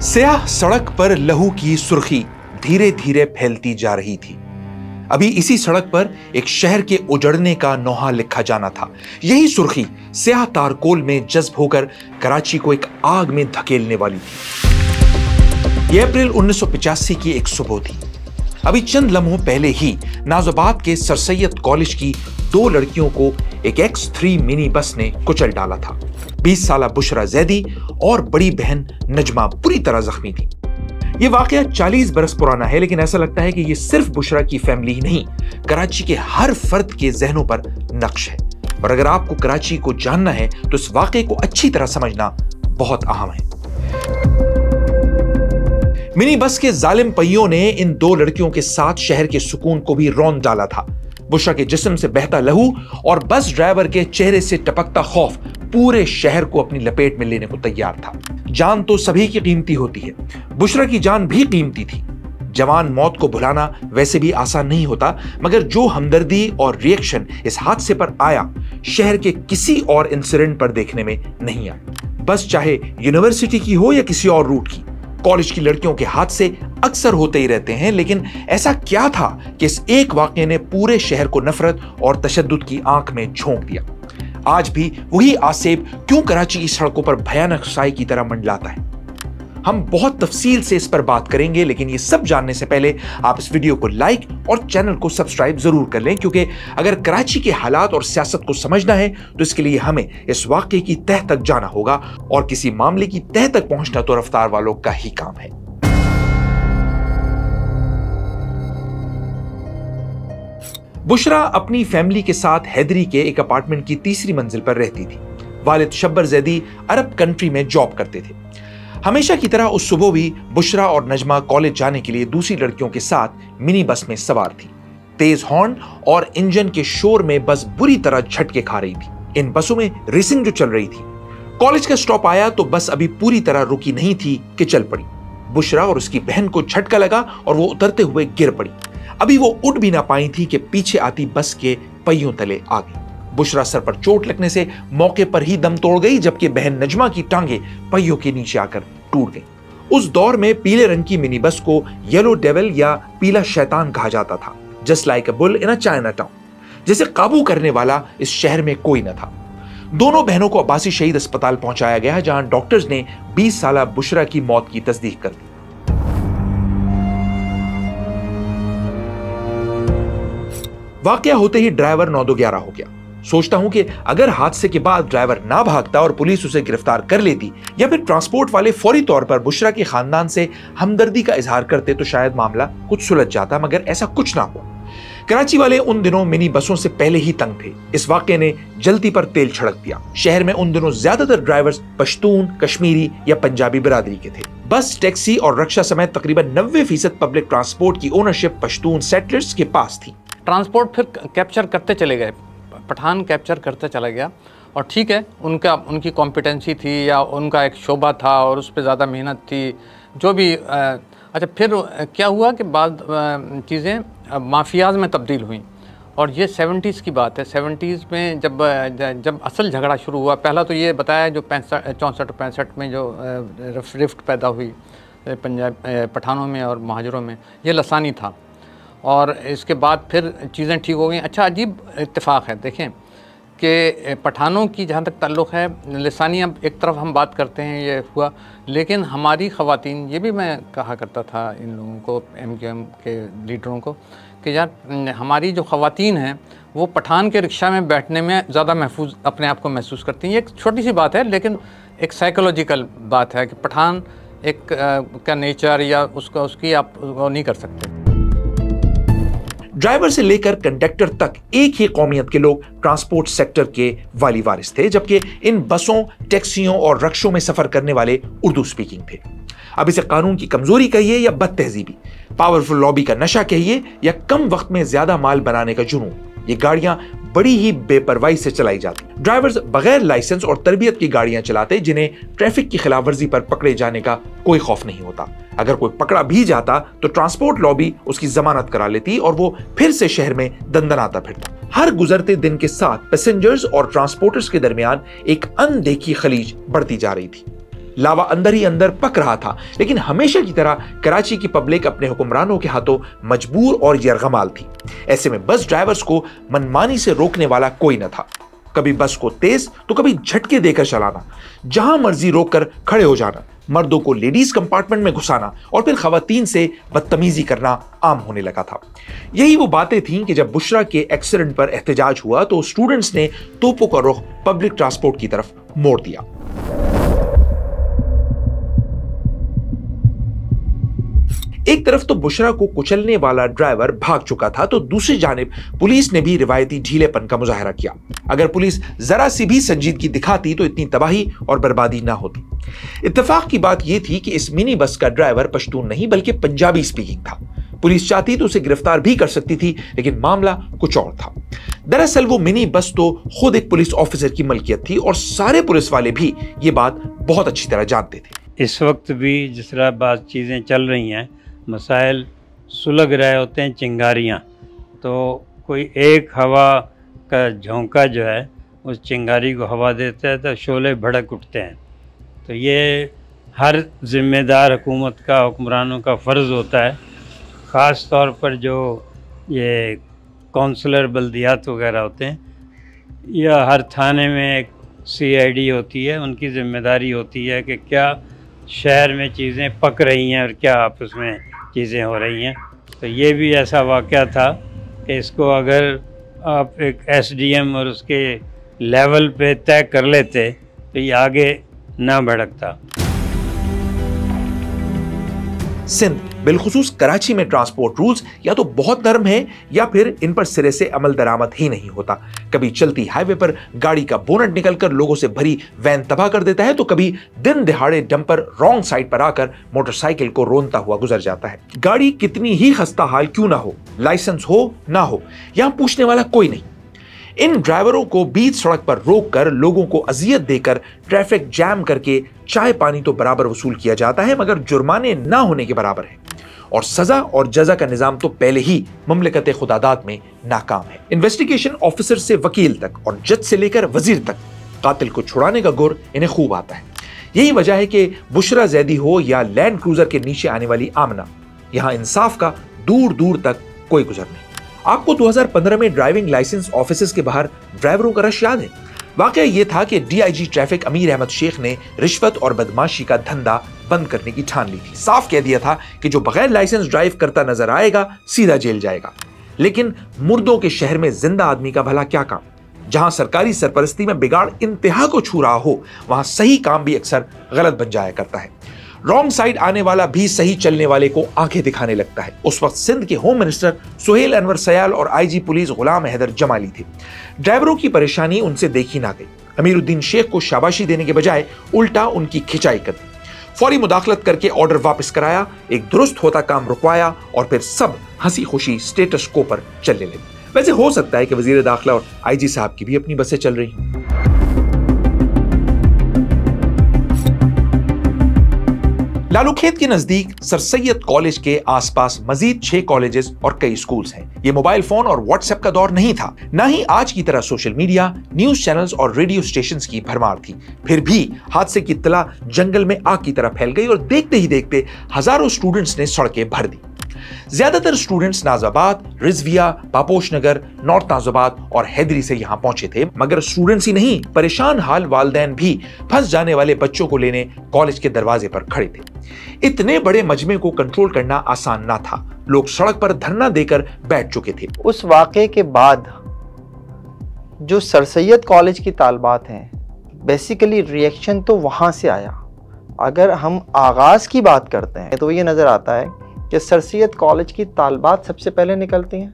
स्याह सड़क पर लहू की सुर्खी धीरे धीरे फैलती जा रही थी। अभी इसी सड़क पर एक शहर के उजड़ने का नौहा लिखा जाना था। यही सुर्खी स्याह तारकोल में जज्ब होकर कराची को एक आग में धकेलने वाली थी। यह अप्रैल 1985 की एक सुबह थी। अभी चंद लम्हों पहले ही नाज़ोबाद के सर सैयद कॉलेज की 2 लड़कियों को एक X3 मिनी बस ने कुचल डाला था। 20 साला बुशरा जैदी और बड़ी बहन नजमा बुरी तरह जख्मी थी। यह वाकया 40 बरस पुराना है, लेकिन ऐसा लगता है कि यह सिर्फ बुशरा की फैमिली ही नहीं, कराची के हर फर्द के जहनों पर नक्श है। और अगर आपको कराची को जानना है तो इस वाकये को अच्छी तरह समझना बहुत अहम है। मिनी बस के जालिम पहियों ने इन 2 लड़कियों के साथ शहर के सुकून को भी रौंद डाला था। बुशरा के जिस्म से बहता लहू और बस ड्राइवर के चेहरे से टपकता खौफ पूरे शहर को अपनी लपेट में लेने को तैयार था। जान तो सभी की कीमती होती है, बुशरा की जान भी कीमती थी। जवान मौत को भुलाना वैसे भी आसान नहीं होता, मगर जो हमदर्दी और रिएक्शन इस हादसे पर आया, शहर के किसी और इंसिडेंट पर देखने में नहीं आया। बस चाहे यूनिवर्सिटी की हो या किसी और रूट की, कॉलेज की लड़कियों के हादसे अक्सर होते ही रहते हैं, लेकिन ऐसा क्या था कि इस एक वाकये ने पूरे शहर को नफरत और तशद्दुद की आंख में झोंक दिया। आज भी वही आसेब क्यों कराची की सड़कों पर भयानक साई की तरह मंडलाता है? हम बहुत तफसील से इस पर बात करेंगे, लेकिन ये सब जानने से पहले आप इस वीडियो को लाइक और चैनल को सब्सक्राइब जरूर कर लें, क्योंकि अगर कराची के हालात और सियासत को समझना है तो इसके लिए हमें इस वाकये की तह तक जाना होगा, और किसी मामले की तह तक पहुंचना तो रफ्तार वालों का ही काम है। बुशरा अपनी फैमिली के साथ हैदरी के एक अपार्टमेंट की 3री मंजिल पर रहती थी। वालिद शब्बर जैदी अरब कंट्री में जॉब करते थे। हमेशा की तरह उस सुबह भी बुशरा और नजमा कॉलेज जाने के लिए दूसरी लड़कियों के साथ मिनी बस में सवार थी। तेज हॉर्न और इंजन के शोर में बस बुरी तरह झटके खा रही थी। इन बसों में रेसिंग जो चल रही थी। कॉलेज का स्टॉप आया तो बस अभी पूरी तरह रुकी नहीं थी कि चल पड़ी। बुशरा और उसकी बहन को झटका लगा और वो उतरते हुए गिर पड़ी। अभी वो उठ भी ना पाई थी कि पीछे आती बस के पहियों तले आ गई। बुशरा सर पर चोट लगने से मौके पर ही दम तोड़ गई, जबकि बहन नजमा की टांगे पहियों के नीचे आकर टूट गई। उस दौर में पीले रंग की मिनी बस को येलो डेविल या पीला शैतान कहा जाता था। Just like a bull in a China town. जैसे काबू करने वाला इस शहर में कोई न था। दोनों बहनों को अब्बासी शहीद अस्पताल पहुंचाया गया, जहां डॉक्टर्स ने 20 साला बुशरा की मौत की तस्दीक कर दी। वाकया होते ही ड्राइवर 9-11 हो गया। सोचता हूं कि अगर हादसे के बाद ड्राइवर ना भागता और पुलिस उसे गिरफ्तार कर लेती, या फिर ट्रांसपोर्ट वाले फौरी तौर पर बुशरा के खानदान से हमदर्दी का इजहार करते, तो शायद मामला कुछ सुलझ जाता, मगर ऐसा कुछ ना हुआ। कराची वाले उन दिनों मिनी बसों से पहले ही तंग थे। इस वाकये ने जल्दी पर तेल छिड़क दिया। शहर में उन दिनों ज्यादातर ड्राइवर्स पश्तून, कश्मीरी या पंजाबी बिरादरी के थे। बस, टैक्सी और रक्षा समेत तकरीबन 90% पब्लिक ट्रांसपोर्ट की ओनरशिप पश्तून सेटलर्स के पास थी। ट्रांसपोर्ट फिर कैप्चर करते चले गए, पठान कैप्चर करते चला गया, और ठीक है, उनकी कॉम्पिटेंसी थी या उनका एक शोबा था और उस पर ज़्यादा मेहनत थी, जो भी। अच्छा, फिर क्या हुआ कि बाद चीज़ें माफियाज में तब्दील हुई, और ये 70s की बात है। 70s में जब असल झगड़ा शुरू हुआ, पहला तो ये बताया जो 64-65 में जो रिफ्ट पैदा हुई पंजाब पठानों में और महाजरों में, ये लसानी था, और इसके बाद फिर चीज़ें ठीक हो गई। अच्छा, अजीब इत्तेफाक है, देखें कि पठानों की जहाँ तक ताल्लुक़ है, लसानी अब एक तरफ हम बात करते हैं, ये हुआ, लेकिन हमारी ख़वातीन, ये भी मैं कहा करता था इन लोगों को, MQM के लीडरों को, कि यार हमारी जो ख़वातीन हैं वो पठान के रिक्शा में बैठने में ज़्यादा महफूज अपने आप को महसूस करती हैं। ये एक छोटी सी बात है, लेकिन एक साइकोलॉजिकल बात है कि पठान एक का नेचर या उसकी आप वो नहीं कर सकते। ड्राइवर से लेकर कंडक्टर तक एक ही कौमियत के लोग ट्रांसपोर्ट सेक्टर के वाली वारिस थे, जबकि इन बसों, टैक्सियों और रक्षों में सफर करने वाले उर्दू स्पीकिंग थे। अब इसे कानून की कमजोरी कहिए या बदतहजीबी, पावरफुल लॉबी का नशा कहिए या कम वक्त में ज्यादा माल बनाने का जुनून, ये गाड़ियां बड़ी ही बेपरवाही से चलाई जाती। ड्राइवर्स बगैर लाइसेंस और तरबियत की गाड़ियां चलाते, जिन्हें ट्रैफिक की खिलाफवर्जी पर पकड़े जाने का कोई खौफ नहीं होता। अगर कोई पकड़ा भी जाता तो ट्रांसपोर्ट लॉबी उसकी जमानत करा लेती और वो फिर से शहर में दंदनाता फिरता। हर गुजरते दिन के साथ पैसेंजर्स और ट्रांसपोर्टर्स के दरमियान एक अनदेखी खलीज बढ़ती जा रही थी। लावा अंदर ही अंदर पक रहा था, लेकिन हमेशा की तरह कराची की पब्लिक अपने हुक्मरानों के हाथों मजबूर और यरगमाल थी। ऐसे में बस ड्राइवर्स को मनमानी से रोकने वाला कोई न था। कभी बस को तेज तो कभी झटके देकर चलाना, जहां मर्जी रोककर खड़े हो जाना, मर्दों को लेडीज कंपार्टमेंट में घुसाना और फिर खवातीन से बदतमीजी करना आम होने लगा था। यही वो बातें थीं कि जब बुशरा के एक्सीडेंट पर एहतजाज हुआ तो स्टूडेंट्स ने तोपों का रुख पब्लिक ट्रांसपोर्ट की तरफ मोड़ दिया। एक तरफ तो बुशरा को कुचलने वाला ड्राइवर भाग चुका था, तो दूसरी जानिब पुलिस ने भी रिवायती ढीलेपन का मुजाहरा किया। अगर पुलिस जरा सी भी संजीदगी दिखाती तो इतनी तबाही और बर्बादी ना होती। इत्तेफाक की बात यह थी कि इस मिनी बस का ड्राइवर पश्तून नहीं बल्कि पंजाबी स्पीकिंग था। पुलिस चाहती तो उसे गिरफ्तार भी कर सकती थी, लेकिन मामला कुछ और था। दरअसल वो मिनी बस तो खुद एक पुलिस ऑफिसर की मलकियत थी और सारे पुलिस वाले भी ये बात बहुत अच्छी तरह जानते थे। इस वक्त भी जिस तरह बात चीज़ें चल रही हैं, मसाइल सुलग रहे होते हैं, चिंगारियाँ, तो कोई एक हवा का झोंका जो है उस चिंगारी को हवा देता है तो शोले भड़क उठते हैं। तो ये हर ज़िम्मेदार हुकूमत का, हुक्मरानों का फ़र्ज़ होता है, ख़ास तौर पर जो ये काउंसलर बल्दियात वगैरह होते हैं या हर थाने में एक CID होती है, उनकी ज़िम्मेदारी होती है कि क्या शहर में चीज़ें पक रही हैं और क्या आपस में चीज़ें हो रही हैं। तो ये भी ऐसा वाक़या था कि इसको अगर आप एक SDM और उसके लेवल पे तय कर लेते तो ये आगे ना भड़कता। सिंध बिलखुसूस कराची में ट्रांसपोर्ट रूल्स या तो बहुत नरम है या फिर इन पर सिरे से अमल दरामद ही नहीं होता। कभी चलती हाईवे पर गाड़ी का बोनट निकलकर लोगों से भरी वैन तबाह कर देता है, तो कभी दिन दिहाड़े डंपर रॉन्ग साइड पर आकर मोटरसाइकिल को रोनता हुआ गुजर जाता है। गाड़ी कितनी ही खस्ता हाल क्यों ना हो, लाइसेंस हो ना हो, यहां पूछने वाला कोई नहीं। इन ड्राइवरों को बीच सड़क पर रोककर लोगों को अजियत देकर ट्रैफिक जैम करके चाय पानी तो बराबर वसूल किया जाता है, मगर जुर्माने ना होने के बराबर है। और सजा और जजा का निजाम तो पहले ही मुमलिकत खुदादात में नाकाम है। इन्वेस्टिगेशन ऑफिसर से वकील तक और जज से लेकर वजीर तक कातिल को छुड़ाने का गुर इन्हें खूब आता है। यही वजह है कि बुशरा जैदी हो या लैंड क्रूजर के नीचे आने वाली आमना, यहां इंसाफ का दूर दूर तक कोई गुजर नहीं। आपको 2015 में ड्राइविंग लाइसेंस ऑफिसेज के बाहर ड्राइवरों का रश याद है? वाकया यह था कि DIG ट्रैफिक अमीर अहमद शेख ने रिश्वत और बदमाशी का धंधा बंद करने की ठान ली थी। साफ कह दिया था कि जो बगैर लाइसेंस ड्राइव करता नजर आएगा सीधा जेल जाएगा। लेकिन मुर्दों के शहर में जिंदा आदमी का भला क्या काम? जहां सरकारी सरपरस्ती में बिगाड़ इंतहा को छू रहा हो, वहां सही काम भी अक्सर गलत बन जाया करता है। रॉन्ग साइड आने वाला भी सही चलने वाले को आंखें दिखाने लगता है। उस वक्त सिंध के होम मिनिस्टर सुहेल अनवर सयाल और IG पुलिस गुलाम हैदर जमाली थे। ड्राइवरों की परेशानी उनसे देखी ना गई। अमीरुद्दीन शेख को शाबाशी देने के बजाय उल्टा उनकी खिंचाई कर दी। फौरी मुदाखलत करके ऑर्डर वापस कराया, एक दुरुस्त होता काम रुकवाया और फिर सब हंसी खुशी स्टेटस को पर चलने लगे। वैसे हो सकता है कि वजीर दाखिला और IG साहब की भी अपनी बसें चल रही हैं। लालूखेत के नजदीक सर सैयद कॉलेज के आसपास मजीद 6 कॉलेजेस और कई स्कूल्स हैं। ये मोबाइल फोन और व्हाट्सएप का दौर नहीं था, ना ही आज की तरह सोशल मीडिया, न्यूज चैनल्स और रेडियो स्टेशंस की भरमार थी। फिर भी हादसे की इत्तला जंगल में आग की तरह फैल गई और देखते ही देखते हजारों स्टूडेंट्स ने सड़कें भर दी। ज्यादातर स्टूडेंट्स नाजाबाद, रिजविया, पापोश नगर, नॉर्थ नाजाबाद और हैदरी से यहां पहुंचे थे। मगर स्टूडेंट्स ही नहीं, परेशान हाल वालिदैन भी फंस जाने वाले बच्चों को लेने कॉलेज के दरवाजे पर खड़े थे। इतने बड़े मजमे को कंट्रोल करना आसान ना था। लोग सड़क पर धरना देकर बैठ चुके थे। उस वाकये के बाद जो सर सैयद कॉलेज की तालबात हैं, बेसिकली रिएक्शन तो वहां से आया। अगर हम आगाज की बात करते हैं तो ये नजर आता है कि सर सैयद कॉलेज की तालबात सबसे पहले निकलती हैं,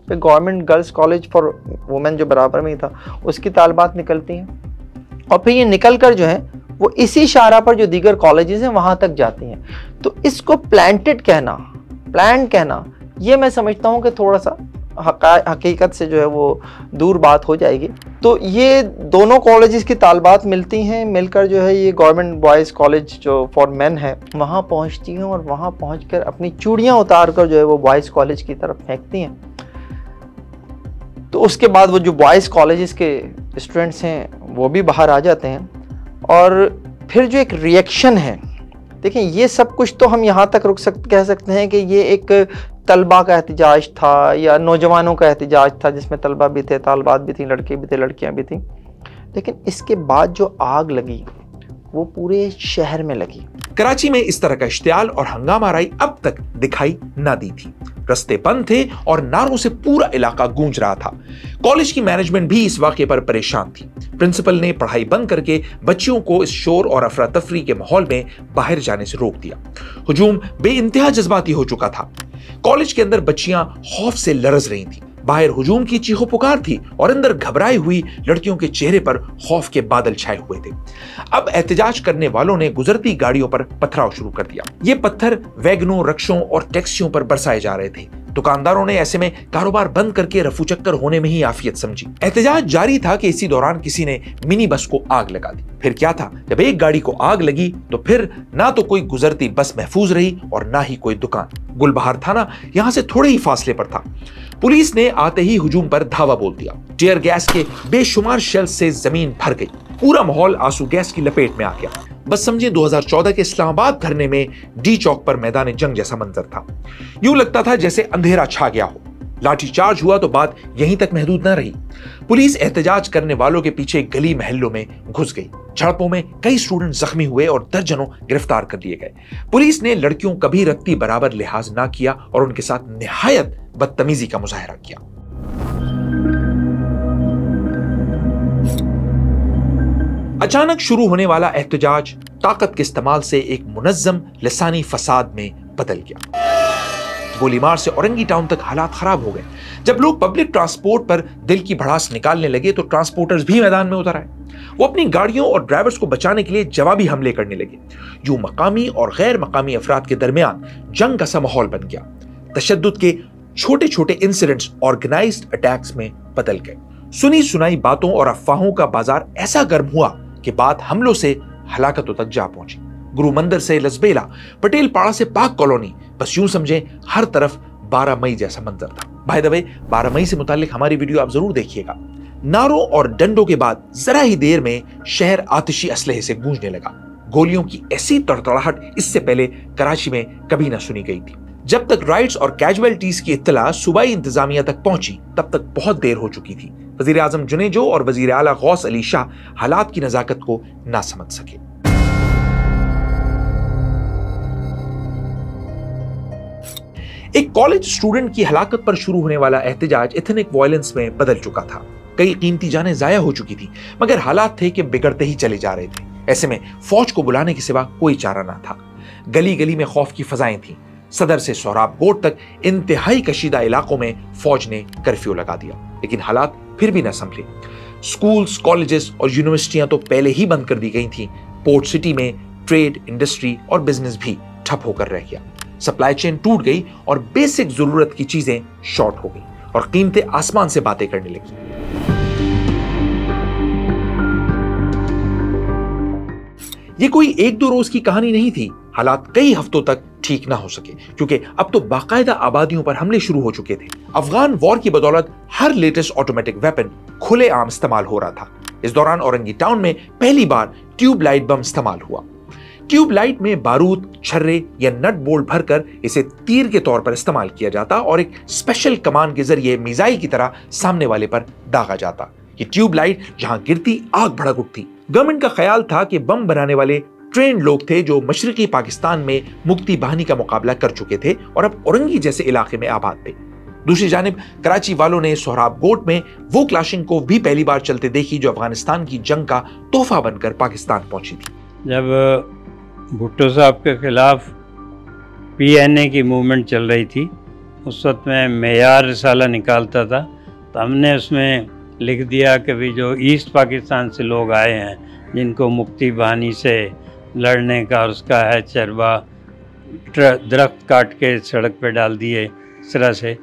फिर government girls college for women जो बराबर में ही था उसकी तालबात निकलती हैं, और फिर ये निकल कर जो है वो इसी शारा पर जो दीगर कॉलेजेस हैं वहाँ तक जाती हैं। तो इसको प्लांटेड कहना, प्लान कहना, ये मैं समझता हूँ कि थोड़ा सा हकीकत से जो है वो दूर बात हो जाएगी। तो ये दोनों कॉलेजेस की तालबात मिलती हैं, मिलकर जो है ये गवर्नमेंट बॉयज़ कॉलेज जो फॉर मेन है वहाँ पहुँचती हैं और वहाँ पहुँचकर अपनी चूड़ियाँ उतार कर जो है वो बॉयज़ कॉलेज की तरफ फेंकती हैं। तो उसके बाद वो जो बॉयज़ कॉलेजेस के स्टूडेंट्स हैं वो भी बाहर आ जाते हैं और फिर जो एक रिएक्शन है, देखें ये सब कुछ तो हम यहाँ तक कह सकते हैं कि ये एक तलबा का एहतजाज था या नौजवानों का एहतजाज था, जिसमें तलबा भी थे, तालबात भी थी, लड़के भी थे, लड़कियाँ भी थी। लेकिन इसके बाद जो आग लगी वो पूरे शहर में लगी। कराची में इस तरह का इश्तियाल और हंगामाराई अब तक दिखाई ना दी थी। रास्ते बंद थे और नारों से पूरा इलाका गूंज रहा था। कॉलेज की मैनेजमेंट भी इस वाकये पर परेशान थी। प्रिंसिपल ने पढ़ाई बंद करके बच्चियों को इस शोर और अफरा तफरी के माहौल में बाहर जाने से रोक दिया। हुजूम बेइंतहा जज्बाती हो चुका था। कॉलेज के अंदर बच्चियां खौफ से लरज रही थीं। बाहर हुजूम की चीखो पुकार थी और अंदर घबराई हुई लड़कियों के चेहरे पर खौफ के बादल छाए हुए थे। अब एहतजाज करने वालों ने गुजरती गाड़ियों पर पथराव शुरू कर दिया। ये पत्थर वैगनों, रक्षों और टैक्सियों पर बरसाए जा रहे थे। दुकानदारों ने ऐसे में कारोबार बंद करके रफू चक्कर होने में ही आफियत समझी। एहतजाज जारी था कि इसी दौरान किसी ने मिनी बस को आग लगा दी। फिर क्या था, जब एक गाड़ी को आग लगी तो फिर ना तो कोई गुजरती बस महफूज रही और ना ही कोई दुकान। गुलबहार थाना यहां से थोड़े ही फासले पर था। पुलिस ने आते ही हुजूम पर धावा बोल दिया। टीयर गैस के बेशुमार शेल से जमीन भर गई। पूरा माहौल आंसू गैस की लपेट में आ गया। बस समझिए 2014 के इस्लामाबाद धरने में डी चौक पर मैदान जंग जैसा मंजर था। यूं लगता था जैसे अंधेरा छा गया हो। लाठीचार्ज हुआ तो बात यहीं तक महदूद न रही। पुलिस एहतजाज करने वालों के पीछे गली महल्लों में घुस गई। झड़पों में कई स्टूडेंट जख्मी हुए और दर्जनों गिरफ्तार कर लिए गए। पुलिस ने लड़कियों का भी रत्ती बराबर लिहाज ना किया और उनके साथ निहायत बदतमीजी का मुजाहरा किया। अचानक शुरू होने वाला एहतजाज ताकत के इस्तेमाल से एक मुनज्जम लिसानी फसाद में बदल गया। गोलीमार से औरंगी टाउन तक हालात खराब हो गए। जब लोग पब्लिक ट्रांसपोर्ट पर दिल की भड़ास निकालने लगे तो ट्रांसपोर्टर्स भी मैदान में उतर आए। वो अपनी गाड़ियों और ड्राइवर्स को बचाने के लिए जवाबी हमले करने लगे। यूं मकामी और गैर मकामी अफराद के दरमियान जंग का सा माहौल बन गया। तशद्दुद के छोटे छोटे इंसिडेंट्स ऑर्गेनाइज्ड अटैक्स में बदल गए। सुनी सुनाई बातों और अफवाहों का बाजार ऐसा गर्म हुआ कि बात हमलों से हलाकतों तक जा पहुंची। गुरु मंदिर से लसबेला, पटेल पाड़ा से पाक कॉलोनी, बस यूं समझे हर तरफ 12 मई जैसा मंजर था। बाय द वे 12 मई से मुतालिक हमारी वीडियो आप जरूर देखिएगा। नारों और डंडों के बाद जरा ही देर में शहर आतिशी असलहे से गूंजने लगा। गोलियों की ऐसी तड़तड़ाहट इससे पहले कराची में कभी ना सुनी गई थी। जब तक राइट्स और कैजुअलिटीज की इत्तला सूबाई इंतजामिया तक पहुंची तब तक बहुत देर हो चुकी थी। वजीर आजम जुनेजो और वजीर आला गौस अली शाह हालात की नजाकत को ना समझ सके। एक कॉलेज स्टूडेंट की हलाकत पर शुरू होने वाला एहतजाज एथनिक वायलेंस में बदल चुका था। कई कीमती जानें जाया हो चुकी थी, मगर हालात थे कि बिगड़ते ही चले जा रहे थे। ऐसे में फौज को बुलाने के सिवा कोई चारा ना था। गली गली में खौफ की फजाएं थीं। सदर से सोहराब गोट तक इंतहाई कशीदा इलाकों में फौज ने कर्फ्यू लगा दिया, लेकिन हालात फिर भी न संभले। स्कूल्स, कॉलेजेस और यूनिवर्सिटियां तो पहले ही बंद कर दी गई थीं। पोर्ट सिटी में ट्रेड, इंडस्ट्री और बिजनेस भी ठप होकर रह गया। सप्लाई चेन टूट गई और बेसिक जरूरत की चीजें शॉर्ट हो गई और कीमतें आसमान से बातें करने लगी। ये कोई एक दो रोज की कहानी नहीं थी। हालात कई हफ्तों तक ठीक ना हो सके क्योंकि अब तो बाकायदा आबादियों पर हमले शुरू हो चुके थे। अफगान वॉर की बदौलत हर लेटेस्ट ऑटोमेटिक वेपन खुलेआम इस्तेमाल हो रहा था। इस दौरान औरंगी टाउन में पहली बार ट्यूब लाइट बम इस्तेमाल हुआ। ट्यूब लाइट में बारूद, छर्रे या नट बोल्ट भरकर इसे तीर के तौर पर इस्तेमाल किया जाता और एक स्पेशल कमान के जरिए मिसाइल की तरह सामने वाले पर दागा जाता। ये ट्यूब लाइट जहां गिरती आग भड़क उठती। गवर्नमेंट का ख्याल था कि बम बनाने वाले ट्रेंड लोग थे जो मशरकी पाकिस्तान में मुक्ति बाहिनी का मुकाबला कर चुके थे और अब औरंगी जैसे इलाके में आबाद थे। दूसरी जानिब कराची वालों ने सोहराब गोट में वो क्लाशिंग को भी पहली बार चलते देखी जो अफगानिस्तान की जंग का तोहफा बनकर पाकिस्तान पहुंची थी। जब भुट्टो साहब के खिलाफ PNA की मूवमेंट चल रही थी, उस वक्त मैं मेयार रिसाला निकालता था, तो हमने उसमें लिख दिया कि भी जो ईस्ट पाकिस्तान से लोग आए हैं जिनको मुक्ति बाहिनी से लड़ने का उसका है चरबा, दरख्त काट के सड़क पे डाल दिए इस तरह से,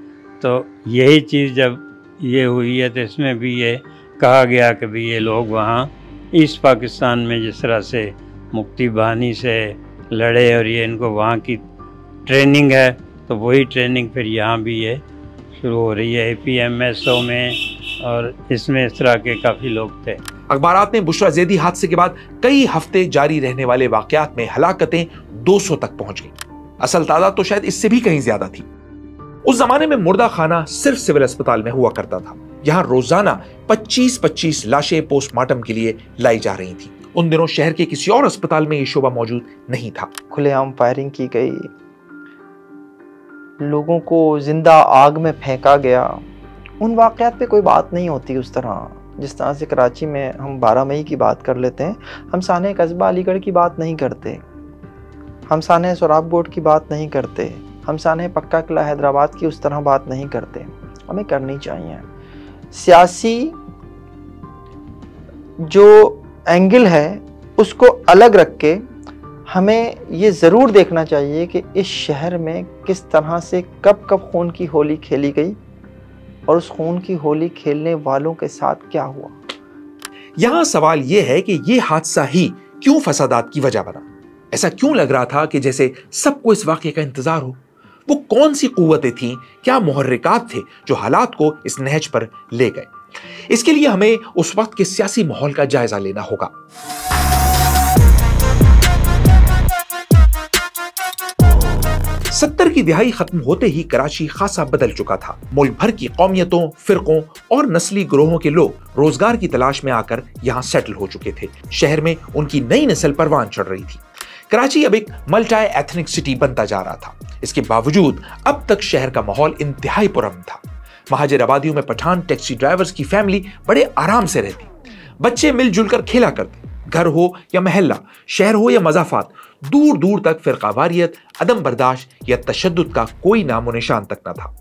तो यही चीज़ जब ये हुई है तो इसमें भी ये कहा गया कि भी ये लोग वहाँ ईस्ट पाकिस्तान में जिस तरह से मुक्ति बाहिनी से लड़े और ये इनको वहाँ की ट्रेनिंग है, तो वही ट्रेनिंग फिर यहाँ भी ये शुरू हो रही है APMSO में, और इसमें इस तरह के काफ़ी लोग थे। अखबारात ने बुशरा ज़ैदी हादसे के बाद कई हफ्ते जारी रहने वाले वाकयात में हलाकतें 200 तक पहुंच गई। असल तादाद तो शायद इससे भी कहीं ज्यादा थी। उस जमाने में मुर्दा खाना सिर्फ सिविल अस्पताल में हुआ करता था। यहां रोजाना 25-25 लाशें पोस्टमार्टम के लिए लाई जा रही थी। उन दिनों शहर के किसी और अस्पताल में यह शोबा मौजूद नहीं था। खुलेआम फायरिंग की गई, लोगों को जिंदा आग में फेंका गया। उन वाकयात पे कोई बात नहीं होती उस तरह, जिस तरह से कराची में हम 12 मई की बात कर लेते हैं। हम साने कस्बा अलीगढ़ की बात नहीं करते, हम साने सोराब बोर्ड की बात नहीं करते, हम साने पक्का किला हैदराबाद की उस तरह बात नहीं करते। हमें करनी चाहिए। सियासी जो एंगल है उसको अलग रख के हमें ये ज़रूर देखना चाहिए कि इस शहर में किस तरह से कब कब खून की होली खेली गई और उस खून की होली खेलने वालों के साथ क्या हुआ। यहां सवाल यह है कि यह हादसा ही क्यों फसादात की वजह बना। ऐसा क्यों लग रहा था कि जैसे सबको इस वाकये का इंतजार हो। वो कौन सी कुव्वतें थीं, क्या मुहर्रिकात थे जो हालात को इस नहज पर ले गए। इसके लिए हमें उस वक्त के सियासी माहौल का जायजा लेना होगा। सत्तर की दिहाई खत्म होते ही कराची खासा बदल चुका था। मुल्क भर की कौमियतों, फिरकों और नस्ली ग्रोहों के लोग रोजगार की तलाश में आकर यहां सेटल हो चुके थे। शहर में उनकी नई नस्ल परवान चढ़ रही थी। कराची अब एक मल्टी एथनिक सिटी बनता जा रहा था। इसके बावजूद अब तक शहर का माहौल इंतहाई पुरअमन था। महाजिर आबादियों में पठान टैक्सी ड्राइवर्स की फैमिली बड़े आराम से रहती। बच्चे मिलजुल कर खेला करते। घर हो या महल्ला, शहर हो या मजाफात, दूर दूर तक फिरकावारियत, अदम बर्दाश्त या तशद्दुद का कोई नामो निशान तक न था।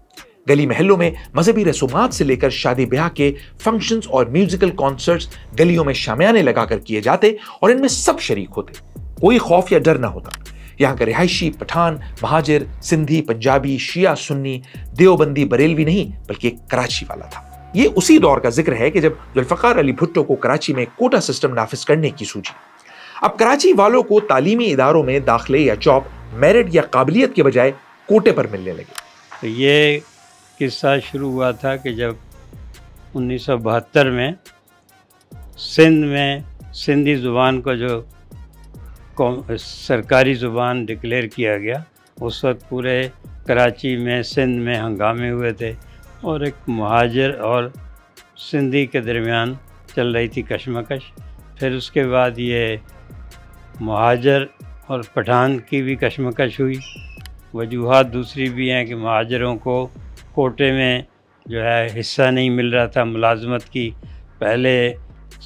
गली महल्लों में मजहबी रसूमात से लेकर शादी ब्याह के फंक्शंस और म्यूजिकल कॉन्सर्ट्स गलियों में शामियाने लगाकर किए जाते और इनमें सब शरीक होते। कोई खौफ या डर न होता। यहाँ का रिहायशी पठान, महाजिर, सिंधी, पंजाबी, शिया, सुन्नी, देवबंदी, बरेलवी नहीं बल्कि एक कराची वाला था। ये उसी दौर का जिक्र है कि जब जुल्फकार अली भुट्टो को कराची में कोटा सिस्टम नाफिज करने की सूझी। अब कराची वालों को तालीमी इदारों में दाखिले या जॉब मेरिट या काबिलियत के बजाय कोटे पर मिलने लगे। तो ये किस्सा शुरू हुआ था कि जब 1972 में सिंध में सिंधी ज़ुबान को जो सरकारी ज़ुबान डिक्लेयर किया गया, उस वक्त पूरे कराची में, सिंध में हंगामे हुए थे और एक महाजिर और सिंधी के दरमियान चल रही थी कशमकश। फिर उसके बाद ये महाजिर और पठान की भी कशमकश हुई। वजूहात दूसरी भी हैं कि महाजिरों को कोटे में जो है हिस्सा नहीं मिल रहा था मुलाजमत की। पहले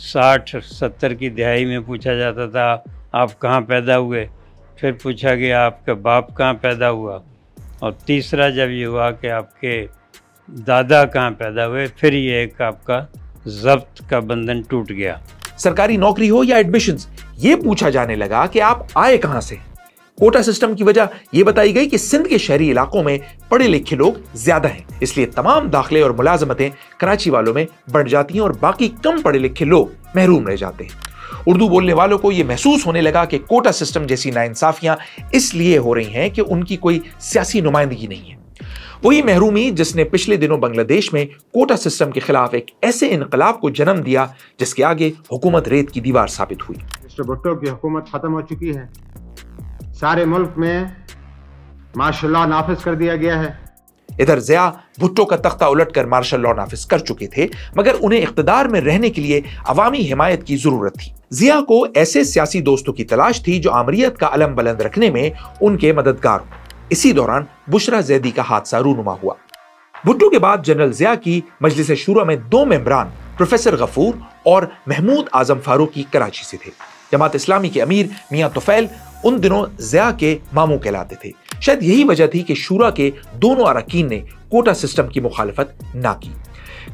60-70 की दिहाई में पूछा जाता था आप कहाँ पैदा हुए, फिर पूछा गया आपका बाप कहाँ पैदा हुआ, और तीसरा जब ये हुआ कि आपके दादा कहाँ पैदा हुए, फिर ये एक आपका ज़ब्त का बंधन टूट गया। सरकारी नौकरी हो या एडमिशंस, ये पूछा जाने लगा कि आप आए कहां से। कोटा सिस्टम की वजह यह बताई गई कि सिंध के शहरी इलाकों में पढ़े लिखे लोग ज्यादा हैं, इसलिए तमाम दाखिले और मुलाजमतें कराची वालों में बढ़ जाती हैं और बाकी कम पढ़े लिखे लोग महरूम रह जाते हैं। उर्दू बोलने वालों को यह महसूस होने लगा कि कोटा सिस्टम जैसी नाइंसाफियां इसलिए हो रही हैं कि उनकी कोई सियासी नुमाइंदगी नहीं है। वही महरूमी जिसने पिछले दिनों बांग्लादेश में कोटा सिस्टम के खिलाफ एक ऐसे इनकलाब को जन्म दिया जिसके आगे हुकूमत रेत की दीवार साबित हुई। मिस्टर भुट्टो की हुकूमत खत्म हो चुकी है। सारे मुल्क में मार्शल लॉ नाफिज कर दिया गया है। इधर ज़िया भुट्टो का तख्ता उलटकर मार्शल लॉ नाफिज कर चुके थे, मगर उन्हें इख्तिदार में रहने के लिए अवामी हिमायत की जरूरत थी। ज़िया को ऐसे सियासी दोस्तों की तलाश थी जो आमरीत का अलम बुलंद रखने में उनके मददगार हो। इसी दौरान बुशरा ज़ैदी का हादसा रूनुमा हुआ। भुट्टो के बाद जनरल ज़िया की मजलिस शूरा में 2 मेंबरान प्रोफेसर गफूर और महमूद आजम फारूकी कराची से थे। जमात इस्लामी के अमीर मियां तुफैल उन दिनों ज़िया के मामू कहलाते थे। शायद यही वजह थी कि शूरा के दोनों अरकान ने कोटा सिस्टम की मुखालफत ना की।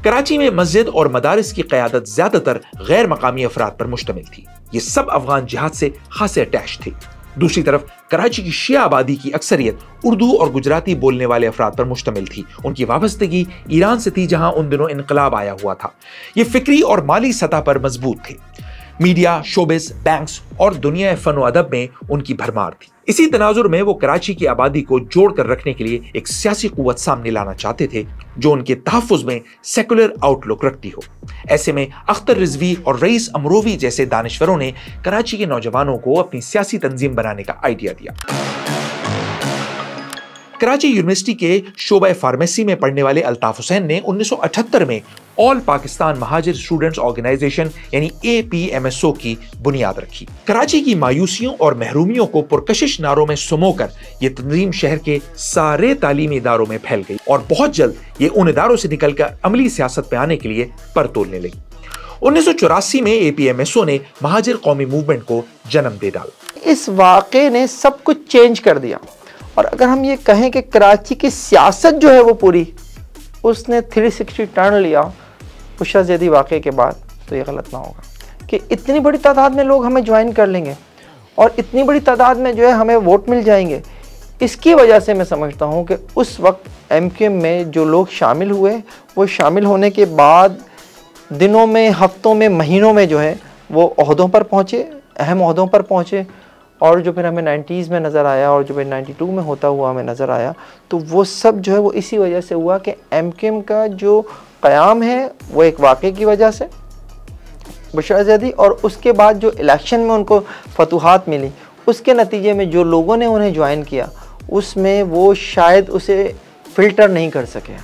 कराची में मस्जिद और मदारिस की क़यादत ज्यादातर गैर मकामी अफराद पर मुश्तमिल थी। ये सब अफगान जिहाद से खासे अटैच थे। दूसरी तरफ कराची की शिया आबादी की अक्सरियत उर्दू और गुजराती बोलने वाले अफराद पर मुश्तमिल थी। उनकी वाबस्तगी ईरान से थी, जहां उन दिनों इनकलाब आया हुआ था। ये फिक्री और माली सतह पर मजबूत थे। मीडिया, शोबिस, बैंक्स और दुनिया फन व अदब में उनकी भरमार थी। इसी तनाजुर में वो कराची की आबादी को जोड़कर रखने के लिए एक सियासी कुव्वत सामने लाना चाहते थे जो उनके तहफ्फुज में सेकुलर आउटलुक रखती हो। ऐसे में अख्तर रिजवी और रईस अमरोवी जैसे दानिश्वरों ने कराची के नौजवानों को अपनी सियासी तंजीम बनाने का आइडिया दिया। कराची यूनिवर्सिटी के शोबा फार्मेसी में पढ़ने वाले अल्ताफ हुसैन ने 1978 में all Pakistan Muhajir students organisation यानी APMSO की बुनियाद रखी। कराची की मायूसियों और महरूमियों को पुरकशिश नारों में सुमोकर ये तंजीम शहर के सारे तालीमी इदारों में फैल गई और बहुत जल्द ये उन इदारों से निकलकर अमली सियासत पे आने के लिए पर तोलने लगी। 1984 में APMSO ने महाजिर कौमी मूवमेंट को जन्म दे डाला। इस वाक़े ने सब कुछ चेंज कर दिया और अगर हम ये कहें कि कराची की सियासत जो है वो पूरी उसने 360 टर्न लिया बुशरा ज़ैदी वाक़े के बाद, तो ये गलत ना होगा कि इतनी बड़ी तादाद में लोग हमें ज्वाइन कर लेंगे और इतनी बड़ी तादाद में जो है हमें वोट मिल जाएंगे। इसकी वजह से मैं समझता हूँ कि उस वक्त MQM में जो लोग शामिल हुए वो शामिल होने के बाद दिनों में, हफ्तों में, महीनों में जो है वो ओहदों पर पहुँचे, अहम ओहदों पर पहुँचे और जो फिर हमें 90s में नज़र आया और जो फिर 92 में होता हुआ हमें नज़र आया, तो वो सब जो है वो इसी वजह से हुआ कि MQM का जो क़याम है वो एक वाक़े की वजह से बुशरा ज़ैदी और उसके बाद जो इलेक्शन में उनको फतूहात मिली उसके नतीजे में जो लोगों ने उन्हें ज्वाइन किया उसमें वो शायद उसे फ़िल्टर नहीं कर सके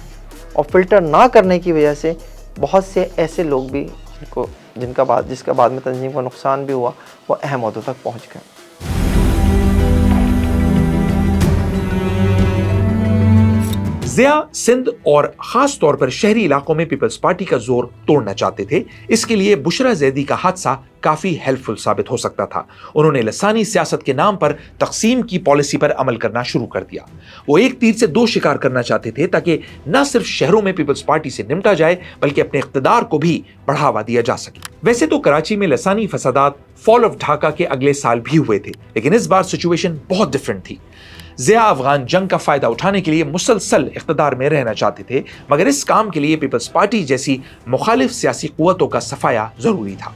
और फ़िल्टर ना करने की वजह से बहुत से ऐसे लोग भी जिसका बाद में तंजीम को नुकसान भी हुआ वो अहम ओहदों तक पहुँच गए। ज़िया सिंध और खास तौर पर शहरी इलाकों में पीपल्स पार्टी का जोर तोड़ना चाहते थे। इसके लिए बुशरा ज़ैदी का हादसा काफी हेल्पफुल साबित हो सकता था। उन्होंने लसानी सियासत के नाम पर तकसीम की पॉलिसी पर अमल करना शुरू कर दिया। वो एक तीर से दो शिकार करना चाहते थे ताकि न सिर्फ शहरों में पीपल्स पार्टी से निपटा जाए बल्कि अपने इख्तिदार को भी बढ़ावा दिया जा सके। वैसे तो कराची में लसानी फसादात फॉल ऑफ ढाका के अगले साल भी हुए थे, लेकिन इस बार सिचुएशन बहुत डिफरेंट थी। ज़िया अफगान जंग का फायदा उठाने के लिए मुसलसल इख्तिदार में रहना चाहते थे, मगर इस काम के लिए पीपल्स पार्टी जैसी मुखालिफ सियासी कुव्वतों का सफाया जरूरी था।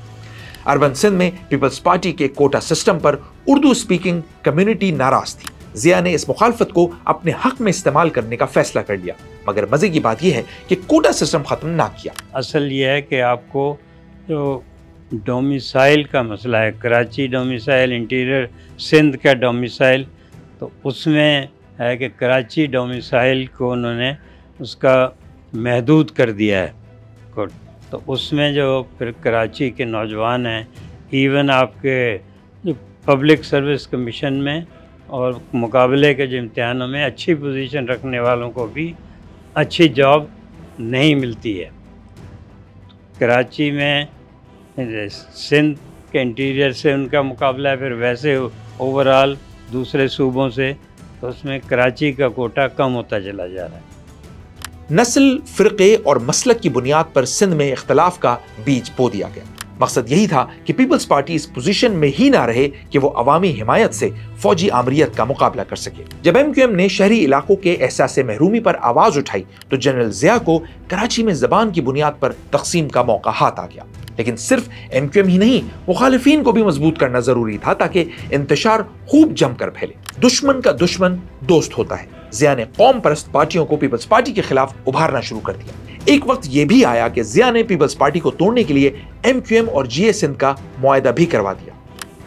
अर्बन सिंध में पीपल्स पार्टी के कोटा सिस्टम पर उर्दू स्पीकिंग कम्युनिटी नाराज थी। ज़िया ने इस मुखालफत को अपने हक में इस्तेमाल करने का फैसला कर लिया, मगर मजे की बात यह है कि कोटा सिस्टम खत्म ना किया। असल ये है कि आपको जो डोमिसाइल का मसला है, कराची डोमिसाइल, इंटीरियर सिंध का डोमिसाइल, तो उसमें है कि कराची डोमिसाइल को उन्होंने उसका महदूद कर दिया है। तो उसमें जो फिर कराची के नौजवान हैं, इवन आपके जो पब्लिक सर्विस कमीशन में और मुकाबले के जो इम्तिहानों में अच्छी पोजीशन रखने वालों को भी अच्छी जॉब नहीं मिलती है। कराची में सिंध के इंटीरियर से उनका मुकाबला है, फिर वैसे ओवरऑल दूसरे सूबों से, तो उसमें कराची का कोटा कम होता चला जा रहा है। नस्ल, फ़िरक़े और मसलक की बुनियाद पर सिंध में इख्तलाफ का बीज बो दिया गया। मकसद यही था कि पीपल्स पार्टी इस पोजीशन में ही ना रहे कि वो अवामी हिमायत से फौजी आमरियत का मुकाबला कर सके। जब MQM ने शहरी इलाकों के एहसास महरूमी पर आवाज उठाई तो जनरल ज़िया को कराची में ज़बान की बुनियाद पर तकसीम का मौका हाथ आ गया। लेकिन सिर्फ MQM ही नहीं, मुखालिफिन को भी मजबूत करना जरूरी था ताकि इंतशार खूब जमकर फैले। दुश्मन का दुश्मन दोस्त होता है। ज़िया ने कौम परस्त पार्टियों को पीपल्स पार्टी के खिलाफ उभारना शुरू कर दिया। एक वक्त यह भी आया कि ज़िया ने पीपल्स पार्टी को तोड़ने के लिए MQM और GA सिंध का मुआहदा भी करवा दिया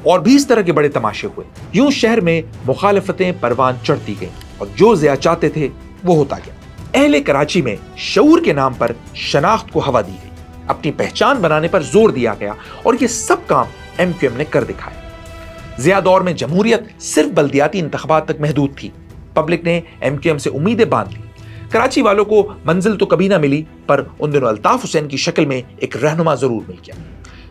और भी इस तरह के बड़े तमाशे हुए। यूं शहर में मुखालफतें परवान चढ़ती गईं और जो ज़िया चाहते थे वो होता गया। अहले कराची में शऊर के नाम पर शनाख्त को हवा दी गई, अपनी पहचान बनाने पर जोर दिया गया और ये सब काम MQM ने कर दिखाया। ज़िया दौर में जमहूरियत सिर्फ बल्दियाती इंतखाबात तक महदूद थी। पब्लिक ने MQM से उम्मीदें बांध ली। कराची वालों को मंजिल तो कभी ना मिली, पर उन दिनों अल्ताफ हुसैन की शक्ल में एक रहनुमा जरूर मिल गया।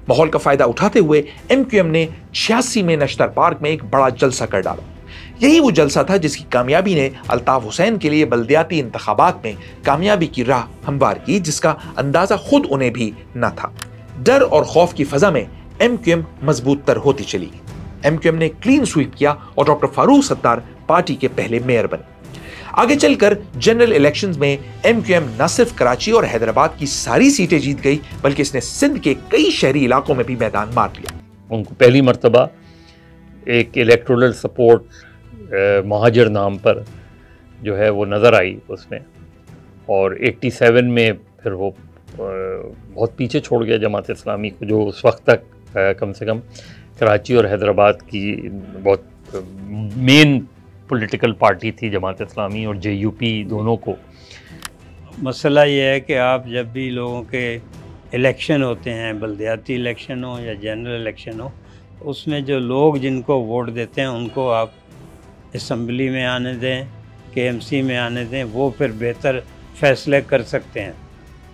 माहौल का फायदा उठाते हुए MQM ने 86 में नश्तर पार्क में एक बड़ा जलसा कर डाला। यही वो जलसा था जिसकी कामयाबी ने अल्ताफ हुसैन के लिए बल्दियाती इंतखाबात में कामयाबी की राह हमवार की, जिसका अंदाजा खुद उन्हें भी न था। डर और खौफ की फजा में MQM मजबूत तर होती चली गई। MQM ने क्लीन स्वीप किया और डॉक्टर फारूक सत्तार पार्टी के पहले मेयर बने। आगे चलकर जनरल इलेक्शंस में MQM न सिर्फ कराची और हैदराबाद की सारी सीटें जीत गई, बल्कि इसने सिंध के कई शहरी इलाकों में भी मैदान मार लिया। उनको पहली मर्तबा एक इलेक्टोरल सपोर्ट महाजर नाम पर जो है वो नज़र आई उसमें, और 87 में फिर वो बहुत पीछे छोड़ गया जमात इस्लामी को, जो उस वक्त तक कम से कम कराची और हैदराबाद की बहुत मेन पॉलिटिकल पार्टी थी जमात इस्लामी और JUP दोनों को। मसला ये है कि आप जब भी लोगों के इलेक्शन होते हैं, बल्दियाती इलेक्शन हो या जनरल इलेक्शन हो, उसमें जो लोग जिनको वोट देते हैं उनको आप असम्बली में आने दें, KMC में आने दें, वो फिर बेहतर फ़ैसले कर सकते हैं।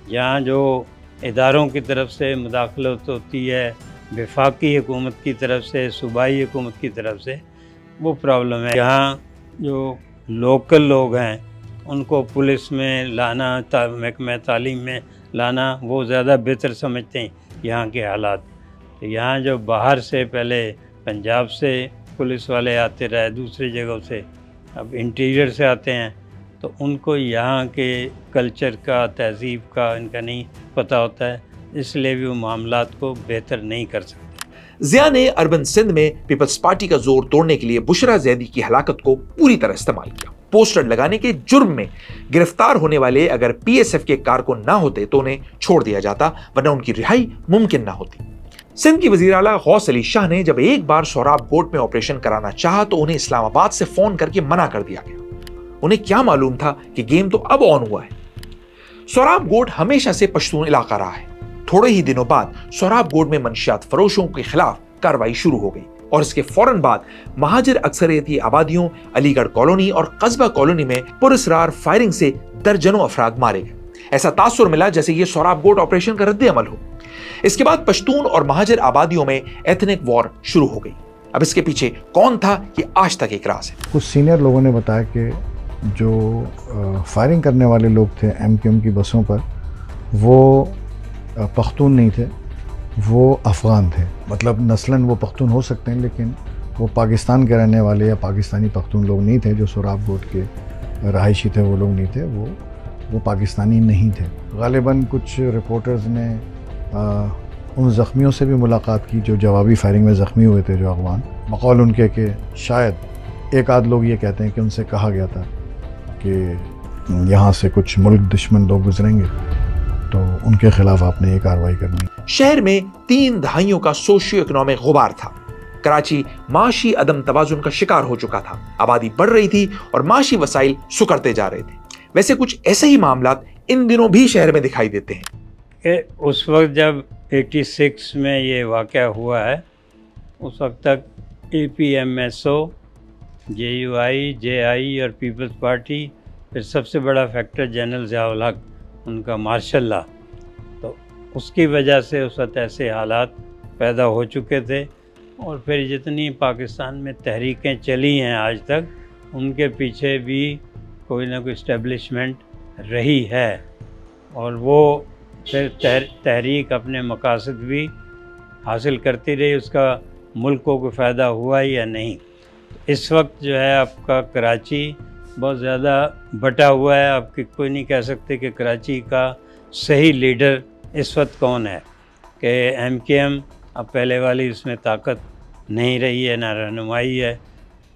यहाँ जो इदारों की तरफ से मुदाखलत होती है, वफाकी हुकूमत की तरफ से, सूबाई हुकूमत की तरफ से, वो प्रॉब्लम है। यहाँ जो लोकल लोग हैं उनको पुलिस में लाना, महकमा तालीम में लाना, वो ज़्यादा बेहतर समझते हैं यहाँ के हालात। तो यहाँ जो बाहर से पहले पंजाब से पुलिस वाले आते रहे, दूसरी जगहों से, अब इंटीरियर से आते हैं, तो उनको यहाँ के कल्चर का, तहज़ीब का इनका नहीं पता होता है, इसलिए भी वो मामलात को बेहतर नहीं कर सकते। ज़िया ने अर्बन सिंध में पीपल्स पार्टी का जोर तोड़ने के लिए बुशरा ज़ैदी की हलाकत को पूरी तरह इस्तेमाल किया। पोस्टर लगाने के जुर्म में गिरफ्तार होने वाले अगर PSF के कारकुन ना होते तो उन्हें छोड़ दिया जाता, वरना उनकी रिहाई मुमकिन ना होती। सिंध की वज़ीर आला गौस अली शाह ने जब एक बार सोराब गोट में ऑपरेशन कराना चाहा तो उन्हें इस्लामाबाद से फोन करके मना कर दिया गया। उन्हें क्या मालूम था कि गेम तो अब ऑन हुआ है। सोराब गोट हमेशा से पश्तून इलाका रहा है। थोड़े ही दिनों बाद सोराब गोट में मंशियात फरोशों के खिलाफ कार्रवाई शुरू हो गई और इसके फौरन बाद महाजिर अक्सरियती आबादियों अलीगढ़ कॉलोनी और कस्बा कॉलोनी में पुरस्रार फायरिंग से दर्जनों अफराद मारे गए। ऐसा तासुर मिला जैसे ये सोराब गोट ऑपरेशन का रद्द अमल हो। इसके बाद पश्तून और महाजिर आबादियों में एथनिक वॉर शुरू हो गई। अब इसके पीछे कौन था, ये आज तक एक राज है। कुछ सीनियर लोगों ने बताया कि जो फायरिंग करने वाले लोग थे MQM की बसों पर, वो पख्तून नहीं थे, वो अफ़गान थे। मतलब नस्लन वो पख्तून हो सकते हैं, लेकिन वो पाकिस्तान के रहने वाले या पाकिस्तानी पख्तून लोग नहीं थे। जो सोराब गोट के रहायशी थे वो लोग नहीं थे, वो पाकिस्तानी नहीं थे। गालिबन कुछ रिपोर्टर्स ने उन ज़ख्मियों से भी मुलाकात की जो जवाबी फायरिंग में ज़ख्मी हुए थे, जो अफ़गान। बकौल उनके कि शायद एक आध लोग ये कहते हैं कि उनसे कहा गया था कि यहाँ से कुछ मुल्क दुश्मन लोग गुजरेंगे तो उनके खिलाफ आपने ये कार्रवाई करनी। शहर में 3 दहाइयों का सोशियो इकोनॉमिक गुबार था। कराची माशी अदम तवाजुन का शिकार हो चुका था। आबादी बढ़ रही थी और माशी वसाइल सुकड़ते जा रहे थे। वैसे कुछ ऐसे ही मामलात इन दिनों भी शहर में दिखाई देते हैं। उस वक्त जब 86 में ये वाक़या हुआ है, उस वक्त तक APMSO, JUI, JI और पीपल्स पार्टी, फिर सबसे बड़ा फैक्टर जनरल ज़ियाउल हक, उनका मार्शल लॉ, तो उसकी वजह से उस वक्त ऐसे हालात पैदा हो चुके थे। और फिर जितनी पाकिस्तान में तहरीकें चली हैं आज तक, उनके पीछे भी कोई ना कोई इस्टेब्लिशमेंट रही है और वो फिर तहरीक अपने मकासद भी हासिल करती रही। उसका मुल्क को कोई फ़ायदा हुआ या नहीं। इस वक्त जो है आपका कराची बहुत ज़्यादा बटा हुआ है। आप कोई नहीं कह सकते कि कराची का सही लीडर इस वक्त कौन है, कि MQM अब पहले वाली उसमें ताकत नहीं रही है, ना रहनुमाई है।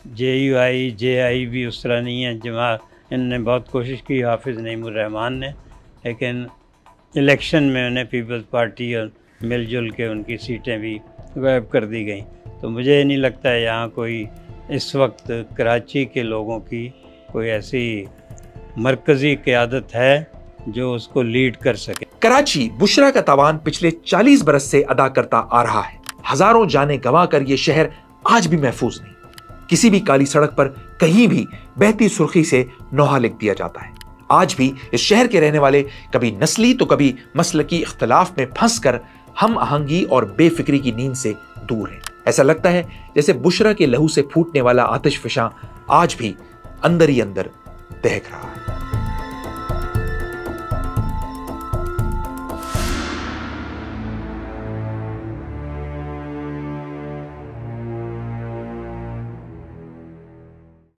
JUI, JI भी उस तरह नहीं है। इनने बहुत कोशिश की हाफिज़ नईमुर्रहमान ने, लेकिन इलेक्शन में उन्हें पीपल्स पार्टी और मिलजुल के उनकी सीटें भी गायब कर दी गई। तो मुझे नहीं लगता है यहाँ कोई इस वक्त कराची के लोगों की कोई ऐसी मरकज़ी क़यादत है जो उसको लीड कर सके। कराची बुशरा का तावान पिछले 40 बरस से अदा करता आ रहा है। हजारों जाने गंवा कर ये शहर आज भी महफूज नहीं। किसी भी काली सड़क पर कहीं भी बहती सुर्खी से नोहा लिख दिया जाता है। आज भी इस शहर के रहने वाले कभी नस्ली तो कभी मसलकी इख्तलाफ में फंसकर हम आहंगी और बेफिक्री की नींद से दूर है। ऐसा लगता है जैसे बुशरा के लहू से फूटने वाला आतिश फिशां आज भी अंदर ही अंदर दहक रहा है।